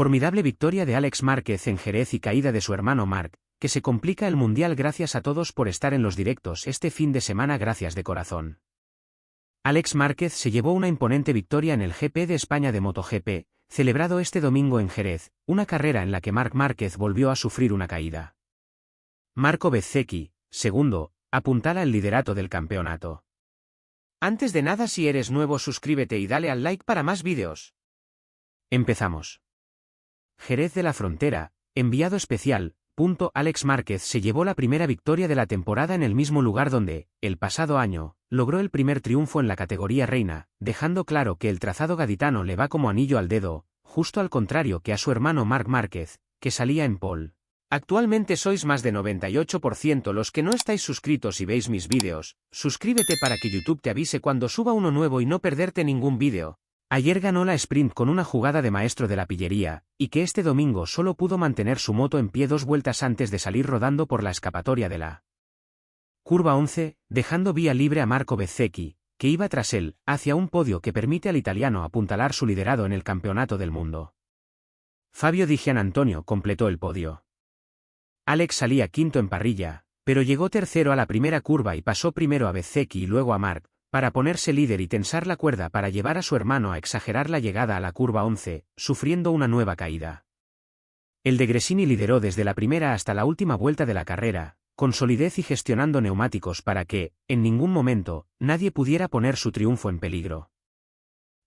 Formidable victoria de Alex Márquez en Jerez y caída de su hermano Marc, que se complica el mundial. Gracias a todos por estar en los directos este fin de semana, gracias de corazón. Alex Márquez se llevó una imponente victoria en el GP de España de MotoGP, celebrado este domingo en Jerez, una carrera en la que Marc Márquez volvió a sufrir una caída. Marco Bezzecchi, segundo, apuntala el liderato del campeonato. Antes de nada, si eres nuevo, suscríbete y dale al like para más vídeos. Empezamos. Jerez de la Frontera, enviado especial. Alex Márquez se llevó la primera victoria de la temporada en el mismo lugar donde, el pasado año, logró el primer triunfo en la categoría reina, dejando claro que el trazado gaditano le va como anillo al dedo, justo al contrario que a su hermano Marc Márquez, que salía en pole. Actualmente sois más de 98% los que no estáis suscritos y veis mis vídeos. Suscríbete para que YouTube te avise cuando suba uno nuevo y no perderte ningún vídeo. Ayer ganó la sprint con una jugada de maestro de la pillería, y que este domingo solo pudo mantener su moto en pie 2 vueltas antes de salir rodando por la escapatoria de la curva 11, dejando vía libre a Marco Bezzecchi, que iba tras él, hacia un podio que permite al italiano apuntalar su liderado en el campeonato del mundo. Fabio Di Giannantonio completó el podio. Alex salía quinto en parrilla, pero llegó tercero a la primera curva y pasó primero a Bezzecchi y luego a Marc, para ponerse líder y tensar la cuerda para llevar a su hermano a exagerar la llegada a la curva 11, sufriendo una nueva caída. El de Gresini lideró desde la primera hasta la última vuelta de la carrera, con solidez y gestionando neumáticos para que, en ningún momento, nadie pudiera poner su triunfo en peligro.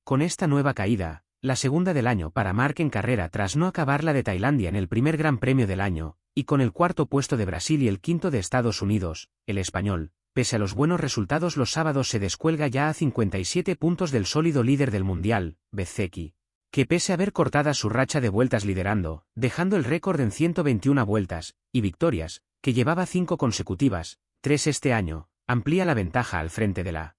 Con esta nueva caída, la segunda del año para Marc en carrera tras no acabar la de Tailandia en el primer Gran Premio del año, y con el cuarto puesto de Brasil y el quinto de Estados Unidos, el español, pese a los buenos resultados los sábados, se descuelga ya a 57 puntos del sólido líder del mundial, Bezzecchi, que pese a haber cortada su racha de vueltas liderando, dejando el récord en 121 vueltas, y victorias, que llevaba 5 consecutivas, 3 este año, amplía la ventaja al frente de la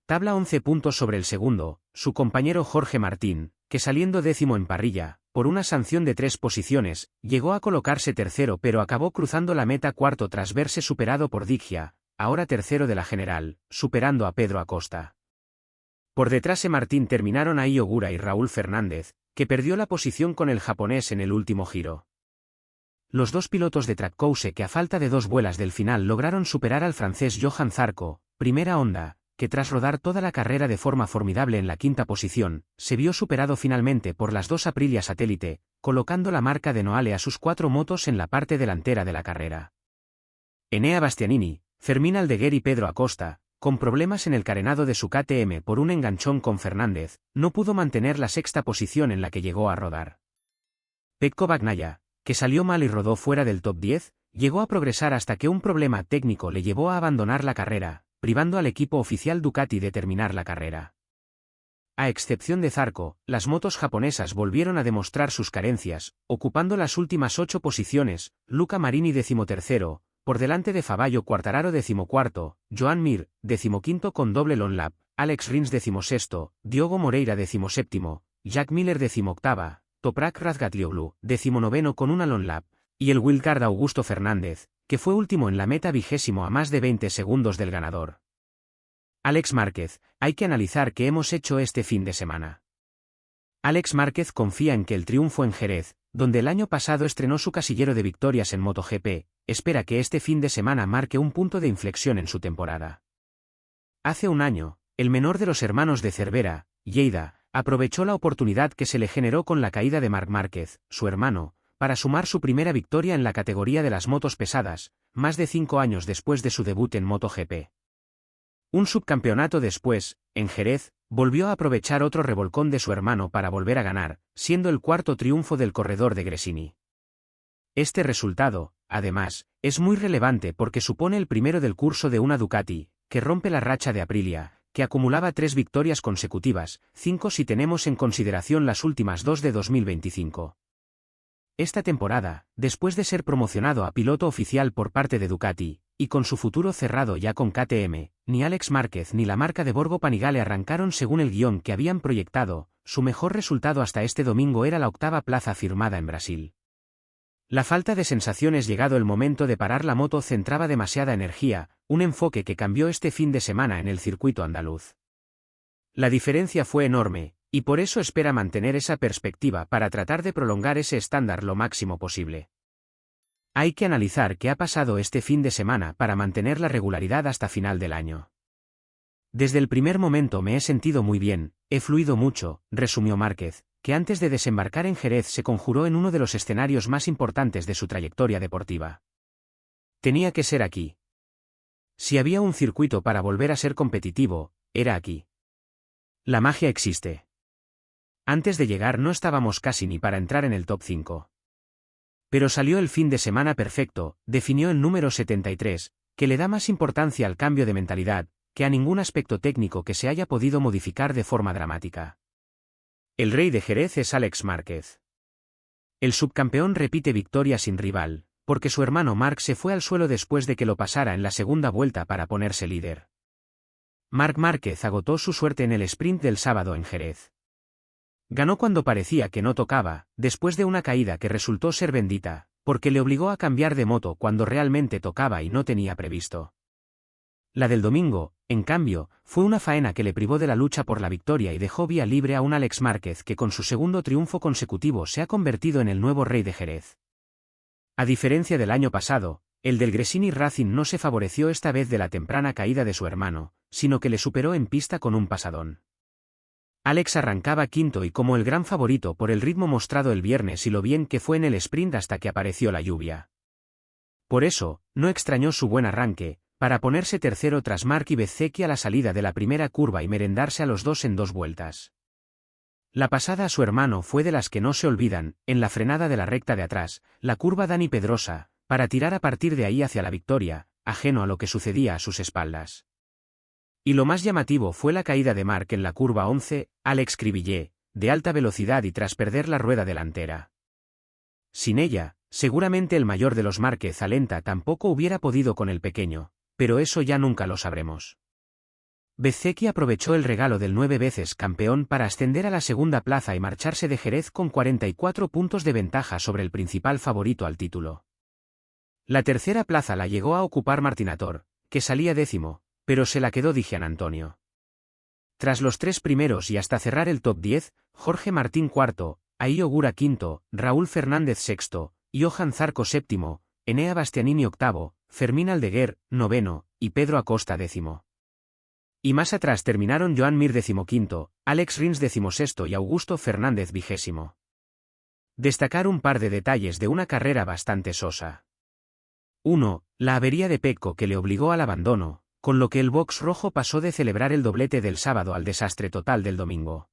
tabla 11 puntos sobre el segundo, su compañero Jorge Martín, que saliendo décimo en parrilla, por una sanción de 3 posiciones, llegó a colocarse tercero pero acabó cruzando la meta cuarto tras verse superado por Digia, ahora tercero de la general, superando a Pedro Acosta. Por detrás de Martín terminaron Ai Ogura y Raúl Fernández, que perdió la posición con el japonés en el último giro. Los dos pilotos de Trackhouse que a falta de 2 vuelas del final lograron superar al francés Johan Zarco, primera Honda, que tras rodar toda la carrera de forma formidable en la quinta posición, se vio superado finalmente por las 2 Aprilia Satélite, colocando la marca de Noale a sus 4 motos en la parte delantera de la carrera. Enea Bastianini, Fermín Aldeguer y Pedro Acosta, con problemas en el carenado de su KTM por un enganchón con Fernández, no pudo mantener la sexta posición en la que llegó a rodar. Pecco Bagnaia, que salió mal y rodó fuera del top 10, llegó a progresar hasta que un problema técnico le llevó a abandonar la carrera, privando al equipo oficial Ducati de terminar la carrera. A excepción de Zarco, las motos japonesas volvieron a demostrar sus carencias, ocupando las últimas 8 posiciones, Luca Marini 13º, por delante de Fabio Quartararo 14º, Joan Mir, 15º con doble long lap, Alex Rins 16º, Diogo Moreira 17º, Jack Miller 18º, Toprak Razgatlioglu 19º con una long lap, y el wildcard Augusto Fernández, que fue último en la meta 20º a más de 20 segundos del ganador. Alex Márquez, hay que analizar qué hemos hecho este fin de semana. Alex Márquez confía en que el triunfo en Jerez, donde el año pasado estrenó su casillero de victorias en MotoGP, espera que este fin de semana marque un punto de inflexión en su temporada. Hace un año, el menor de los hermanos de Cervera, Lleida, aprovechó la oportunidad que se le generó con la caída de Marc Márquez, su hermano, para sumar su primera victoria en la categoría de las motos pesadas, más de 5 años después de su debut en MotoGP. Un subcampeonato después, en Jerez, volvió a aprovechar otro revolcón de su hermano para volver a ganar, siendo el cuarto triunfo del corredor de Gresini. Este resultado, además, es muy relevante porque supone el primero del curso de una Ducati, que rompe la racha de Aprilia, que acumulaba 3 victorias consecutivas, 5 si tenemos en consideración las últimas 2 de 2025. Esta temporada, después de ser promocionado a piloto oficial por parte de Ducati, y con su futuro cerrado ya con KTM, ni Alex Márquez ni la marca de Borgo Panigale arrancaron según el guión que habían proyectado. Su mejor resultado hasta este domingo era la 8ª plaza firmada en Brasil. La falta de sensaciones llegado el momento de parar la moto centraba demasiada energía, un enfoque que cambió este fin de semana en el circuito andaluz. La diferencia fue enorme, y por eso espera mantener esa perspectiva para tratar de prolongar ese estándar lo máximo posible. Hay que analizar qué ha pasado este fin de semana para mantener la regularidad hasta final del año. Desde el primer momento me he sentido muy bien, he fluido mucho, resumió Márquez, que antes de desembarcar en Jerez se conjuró en uno de los escenarios más importantes de su trayectoria deportiva. Tenía que ser aquí. Si había un circuito para volver a ser competitivo, era aquí. La magia existe. Antes de llegar no estábamos casi ni para entrar en el top 5. Pero salió el fin de semana perfecto, definió el número 73, que le da más importancia al cambio de mentalidad, que a ningún aspecto técnico que se haya podido modificar de forma dramática. El rey de Jerez es Alex Márquez. El subcampeón repite victoria sin rival, porque su hermano Marc se fue al suelo después de que lo pasara en la segunda vuelta para ponerse líder. Marc Márquez agotó su suerte en el sprint del sábado en Jerez. Ganó cuando parecía que no tocaba, después de una caída que resultó ser bendita, porque le obligó a cambiar de moto cuando realmente tocaba y no tenía previsto. La del domingo, en cambio, fue una faena que le privó de la lucha por la victoria y dejó vía libre a un Alex Márquez que con su segundo triunfo consecutivo se ha convertido en el nuevo rey de Jerez. A diferencia del año pasado, el del Gresini Racing no se favoreció esta vez de la temprana caída de su hermano, sino que le superó en pista con un pasadón. Alex arrancaba quinto y como el gran favorito por el ritmo mostrado el viernes y lo bien que fue en el sprint hasta que apareció la lluvia. Por eso, no extrañó su buen arranque, para ponerse tercero tras Marc y Bezzecchi a la salida de la primera curva y merendarse a los dos en 2 vueltas. La pasada a su hermano fue de las que no se olvidan, en la frenada de la recta de atrás, la curva Dani Pedrosa, para tirar a partir de ahí hacia la victoria, ajeno a lo que sucedía a sus espaldas. Y lo más llamativo fue la caída de Marc en la curva 11, Alex Cribillé, de alta velocidad y tras perder la rueda delantera. Sin ella, seguramente el mayor de los Márquez Alenta tampoco hubiera podido con el pequeño, pero eso ya nunca lo sabremos. Bezzecchi aprovechó el regalo del 9 veces campeón para ascender a la segunda plaza y marcharse de Jerez con 44 puntos de ventaja sobre el principal favorito al título. La tercera plaza la llegó a ocupar Martinator, que salía décimo, pero se la quedó Dijan Antonio. Tras los 3 primeros y hasta cerrar el top 10, Jorge Martín cuarto, Ahí Ogura quinto, Raúl Fernández sexto, Johan Zarco séptimo, Enea Bastianini octavo, Fermín Aldeguer, noveno, y Pedro Acosta décimo. Y más atrás terminaron Joan Mir decimoquinto, Alex Rins decimosexto y Augusto Fernández vigésimo. Destacar un par de detalles de una carrera bastante sosa. 1. La avería de Pecco que le obligó al abandono, con lo que el box rojo pasó de celebrar el doblete del sábado al desastre total del domingo.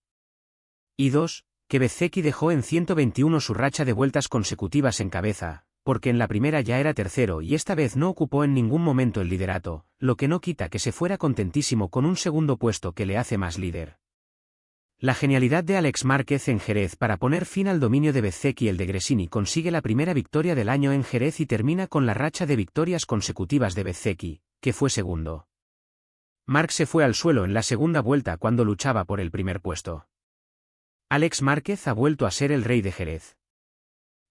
Y 2. Que Bezzecchi dejó en 121 su racha de vueltas consecutivas en cabeza, porque en la primera ya era tercero y esta vez no ocupó en ningún momento el liderato, lo que no quita que se fuera contentísimo con un segundo puesto que le hace más líder. La genialidad de Alex Márquez en Jerez para poner fin al dominio de Bezzecchi. El de Gresini consigue la primera victoria del año en Jerez y termina con la racha de victorias consecutivas de Bezzecchi, que fue segundo. Marc se fue al suelo en la segunda vuelta cuando luchaba por el primer puesto. Alex Márquez ha vuelto a ser el rey de Jerez.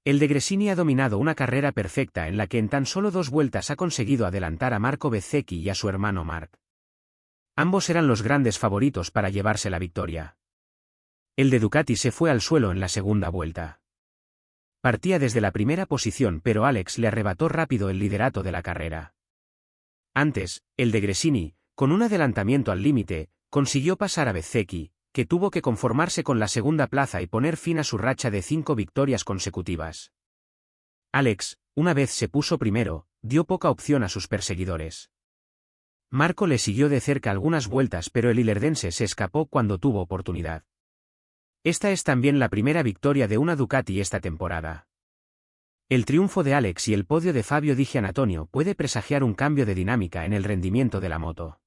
El de Gresini ha dominado una carrera perfecta en la que en tan solo 2 vueltas ha conseguido adelantar a Marco Bezzecchi y a su hermano Marc. Ambos eran los grandes favoritos para llevarse la victoria. El de Ducati se fue al suelo en la segunda vuelta. Partía desde la primera posición pero Alex le arrebató rápido el liderato de la carrera. Antes, el de Gresini, con un adelantamiento al límite, consiguió pasar a Bezzecchi, que tuvo que conformarse con la segunda plaza y poner fin a su racha de 5 victorias consecutivas. Alex, una vez se puso primero, dio poca opción a sus perseguidores. Marco le siguió de cerca algunas vueltas pero el ilerdense se escapó cuando tuvo oportunidad. Esta es también la primera victoria de una Ducati esta temporada. El triunfo de Alex y el podio de Fabio Di Giannantonio puede presagiar un cambio de dinámica en el rendimiento de la moto.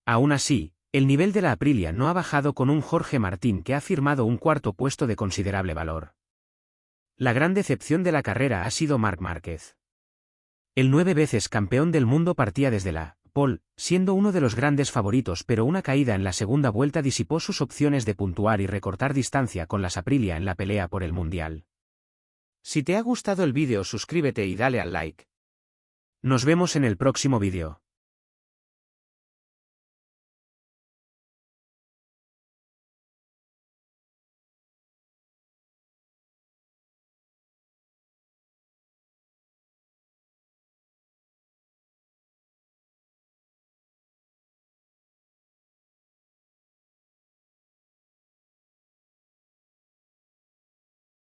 Aún así, el nivel de la Aprilia no ha bajado con un Jorge Martín que ha firmado un cuarto puesto de considerable valor. La gran decepción de la carrera ha sido Marc Márquez. El 9 veces campeón del mundo partía desde la pole, siendo uno de los grandes favoritos pero una caída en la segunda vuelta disipó sus opciones de puntuar y recortar distancia con las Aprilia en la pelea por el mundial. Si te ha gustado el vídeo suscríbete y dale al like. Nos vemos en el próximo vídeo.